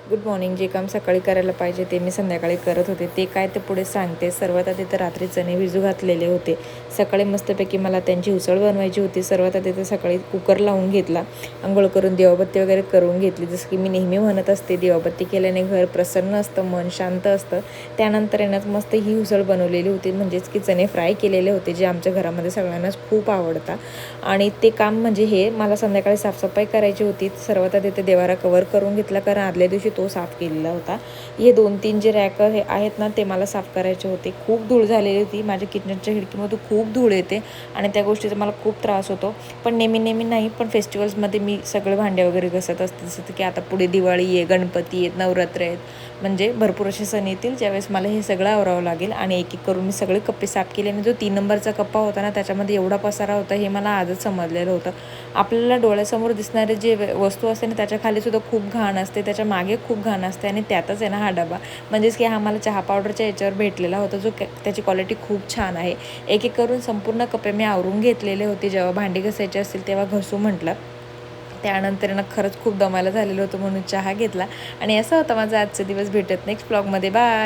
Good morning. जे काम सकाळी करायला पाहिजे ते मी संध्याकाळी करत होते. ते काय ते पुढे सांगते. सर्वात आधी तर रात्री चणे भिजू घातलेले होते. सकाळी मस्तपैकी मला त्यांची उसळ बनवायची होती. सर्वात आधी तर सकाळी कुकर लावून घेतला. अंघोळ करून दिवाबत्ती वगैरे करून घेतली. जसं की मी नेहमी म्हणत असते, दिवाबत्ती केल्याने घर प्रसन्न असतं, मन शांत असतं. त्यानंतर येण्यात मस्त ही उसळ बनवलेली होती, म्हणजेच की चणे फ्राय केलेले होते, जे आमच्या घरामध्ये सगळ्यांनाच खूप आवडतात. आणि ते काम म्हणजे हे मला संध्याकाळी साफसफाई करायची होती. सर्वात आधी ते देवारा कवर करून घेतला, कारण आदल्या दिवशी तो साफ केलेला होता. हे 2-3 जे रॅक हे आहेत ना, ते मला साफ करायचे होते. खूप धूळ झालेली होती. माझ्या किचनच्या खिडकीमधून खूप धूळ येते आणि त्या गोष्टीचा मला खूप त्रास होतो. पण नेहमी नाही, पण फेस्टिवल्समध्ये मी सगळे भांडे वगैरे घसत असते. जसं की आता पुढे दिवाळी आहे, गणपती आहेत, नवरात्र आहेत, म्हणजे भरपूर असे सण येतील, ज्यावेळेस मला हे सगळं आवरावं लागेल. आणि एक करून मी सगळे कप्पे साफ केले. आणि जो 3 नंबरचा कप्पा होता ना, त्याच्यामध्ये एवढा पसारा होता, हे मला आजच समजलेलं होतं. आपल्याला डोळ्यासमोर दिसणारे जे वस्तू असते ना, त्याच्या खाली सुद्धा खूप घाण असते, त्याच्या मागे खूप घाण असते. आणि त्यातच आहे ना हा डबा, म्हणजेच की हा मला चहा पावडरच्या याच्यावर भेटलेला होता, जो त्याची क्वालिटी खूप छान आहे. एक करून संपूर्ण कप्पे मी आवरून घेतलेले होते. जेव्हा भांडी घासायचे असतील तेव्हा घसू म्हटलं. त्यानंतर ना खरंच खूप दमायला झालेलं होतं, म्हणून चहा घेतला. आणि असा होता माझा आजचा दिवस. भेटत नेक्स्ट ब्लॉगमध्ये. बाय.